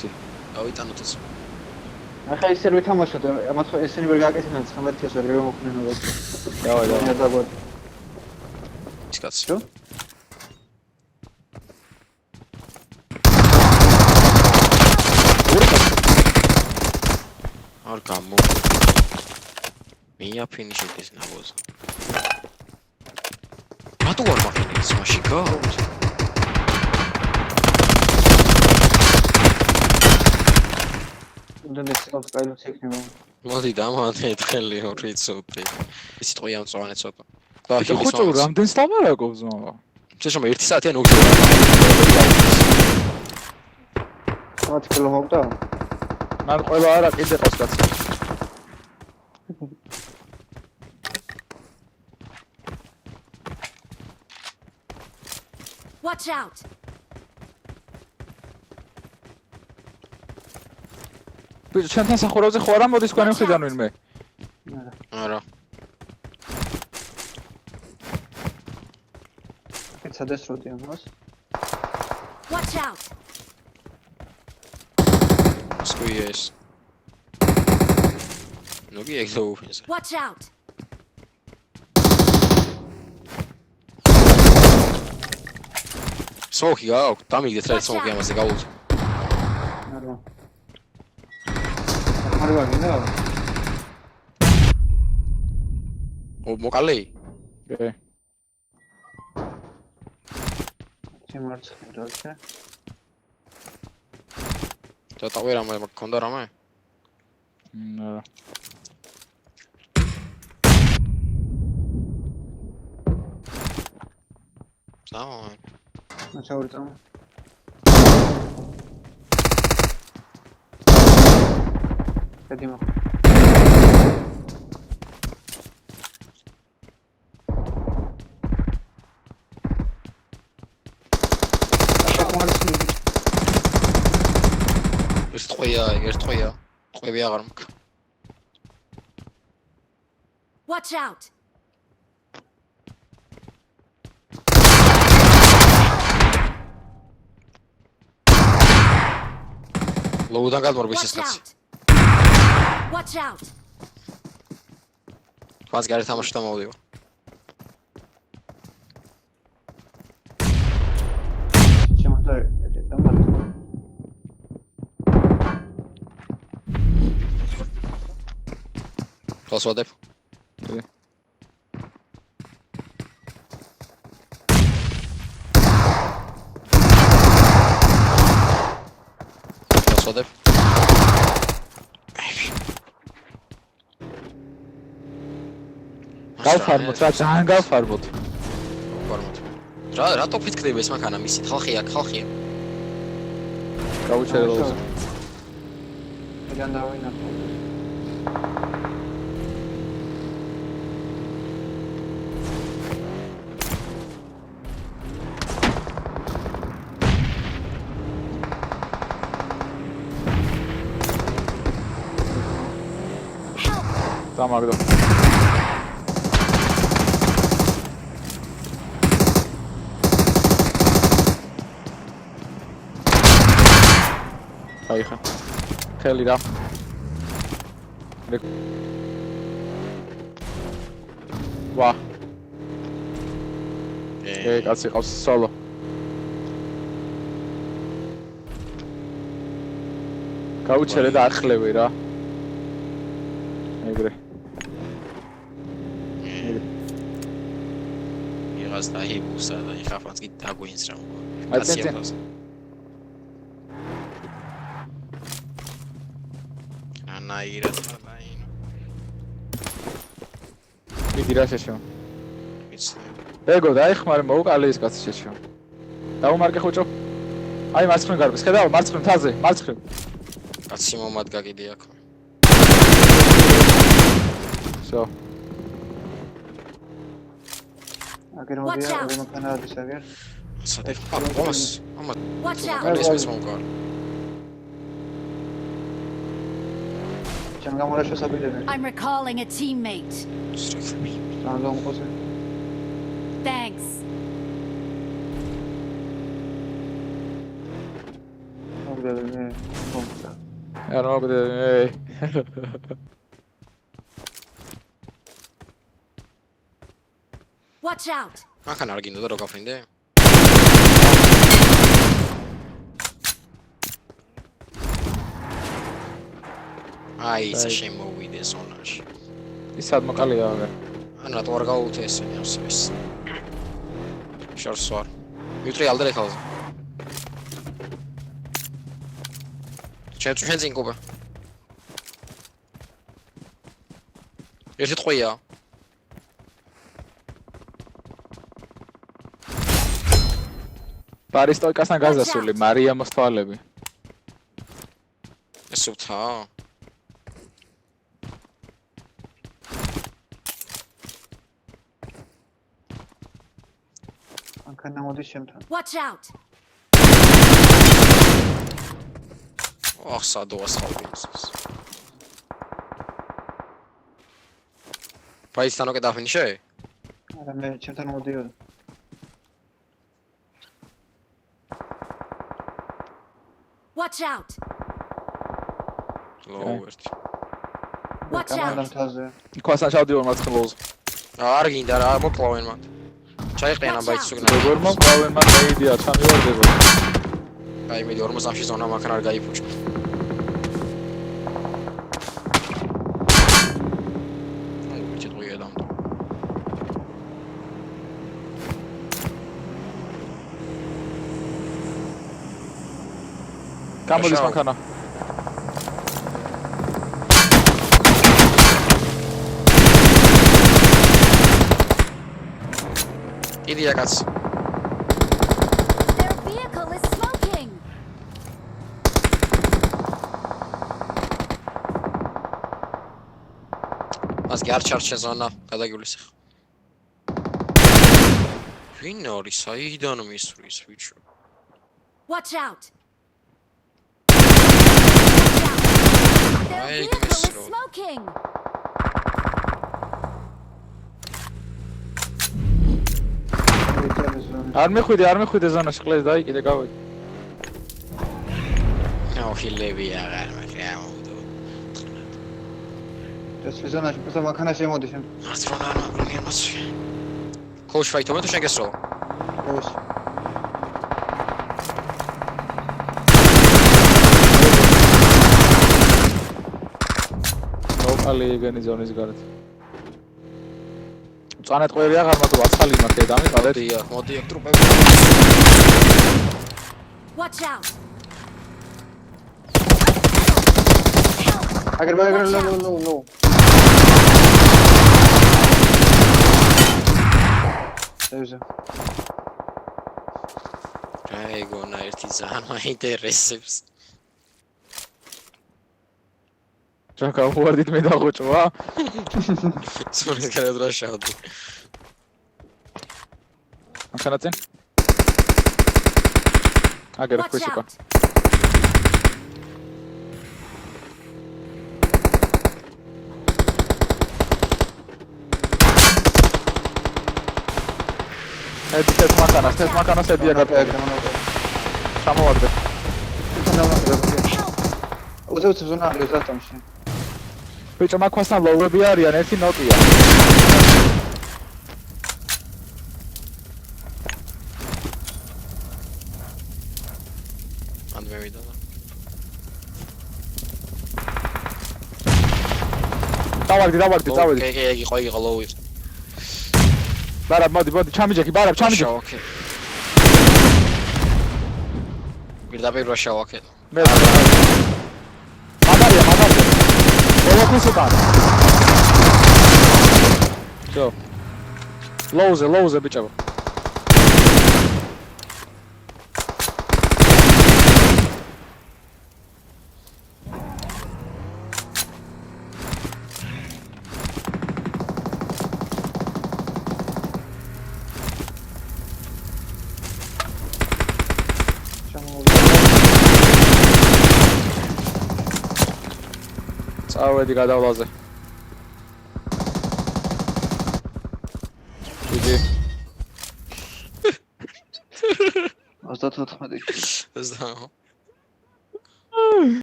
ისი. დავიტანოთ ეს. ახლა ისე რომ ვითამაშოთ, ამათ ესენი ვერ გააკეთებინათ 19-ს ვერ გამოვხდნენ როგორც. დავაი. ის კაცი. Čo? არ გამო. მია ფინიში ეს ნაბოზ. რატო არ მახინებს მაშინ გავთ? უნდა ეს კაილო ცეკნება. მოდი დამათხელი ორი წუთი. ის სიტყვი ამ წვანე ცოტა. და ხო, რამდენს დამარაგობს მამა? შეშომ 1 საათი ან 2 მათ კილო მოვდა? მან ყველა არა კიდე ყავს კაცი. Watch out. ბიჭო, ჩვენთან სახურავზე ხო არა მოდის თქვენი მხრიდან ვინმე? არა. ეცადეს როდი ამას? Watch out. სკუიეს. ნოგი ეგზოუფენს. Watch out. სმოქი გააქვს, დამიგდეთ რა სმოქი ამაზე გაუძ. არა. არ ვაგინა? მოკალე? კი. ჩემარც როცა? ცოტა ვერ ამე მქონდა რამე? არა. სამა. მაჩაური წამო. კეთილმა. ეს ტყვია, ეს ტყვია. ტყვები აღარ მქ. Watch out. ლოუდან გადმორბის ეს კაცი. Watch out. მას გარეთ თამაში დამოვდიო. ჩემთან დამართ. ხოსვადებ. კი. ხოსვადებ. გავფარმოთ რა, ძალიან გავფარმოთ. ფორმატ. რატო ფიქრდება ეს მანქანა მისით? ხალხია, ხალხია. გავუჩერე ლოუზე. ეგან დავინა. დამაგდო. აიხა. ხელი რა. ვა. კაცი ყავს სოლო. გაუჩერე და ახლევი რა. ეგრე. იღას დაიბუსა და იხაფანს კი დაგვინს რა. აი ანაირა თანაინო. მიდი რა შეშო. ვიცი. ეგო დაიხმარე მოუკალე ის კაცი შეშო. დაუმარკე ხუჭო. აი მარცხნივ გარბის. ხედავ მარცხნივ თაზე, მარცხნივ. კაცი მომადგა კიდე აქ. всё. აგერ მოდია, ორი მანქანა არის აგერ. სადე ამას. Watch out. ეს მომკარ. ჩემ გამორაშო საბილები. I'm recalling a teammate. სანდომ ყოსე. Thanks. მოგდები. მომწა. არა მოგდე. Watch out! მანქანა არ გინდა და რო გაფრინდე? აი, ისა შემოვიდე ზონაში. ის სად მოყალია აღარ. ან რატო არ გავუთე ესენი ასევის. შორს ვარ. მივტრი ალდერ ეხალზე. შენ წინ კუბა. ერთი ტყვია. პარისტოიკასთან გაზასული მარია მოსთვალები. ეს უთა. მანქანა მოდის შემთან. Watch out! ოხ, სადოა ხალბინსის. პაისტანო კე დაფინიშე? არა მე ჩემთან მოდიოდა. Watch out! ლოუერტი. Watch კამერა out! მთაზე. იქვასთან ჩავდივარ მარცხნილს. არ გინდა რა, მოკლავენ მათ. ჩაიყრიან ამ ბაიტს უგნა. როგორ მოყავენ მათ ეიდია ჩამივარდება. აი მე 40-ში ზონა მანქანა არ გაიფუჭა. აი ვიჭი ტყვია და გამოდის მანქანა. იდია კაც. Their vehicle is smoking! მას კი არ ჩარჩა ზონა, გადაგივლის ახლა. ვინ არის? აიდან მისვრის ვიჩო. Watch out! Their Ay, vehicle is Mr. smoking! არ მეხვიდე ზონაში ყლეს დაიკიდე გავედი. ნაუხილები აღარ მაგრამოდო. ეს ზონაში просто მანქანა შემოდის შემ. მართლა არ მოცი. კოშ ფაითო მე თუ შეგესრო. ოს. მოყალი ეგენი ზონის გარეთ. წანეთ ყვერი აღარ მაგ ვაცხალი მაქვს დამიყავეთ. მოდი აქ ტრუპები. Watch out! აგერ ნო. ეუზა. აი გონა ერთი ზანა მაინტერესებს. ჩაკა უვარდით მე დაღუჭვა. სულის გარეთ რა შავდი. მანქანა წინ. აგერ Watch ქვიშიკა. out! ეს მანქანას ედია გატყედა. ჩამოვარდე. უზეუც ზონა არის ზატომში. ბიჭო მაქვასთან ლოუები არიან, ერთი ნოტია. ან მე ვიდა. დავარდი, წავედი. კი, იყო ლოუი. ბარაბ, მოდი, ჩამიჯექი, ბარაბ, ჩამიჯექი. ოკეი. პირდაპირ რა შავაკე. მე მაგარია. ოლოქის უკან. ჯო. ლოუზე ბიჭო. წავედი გადავლაზე. იგი 34. ეს და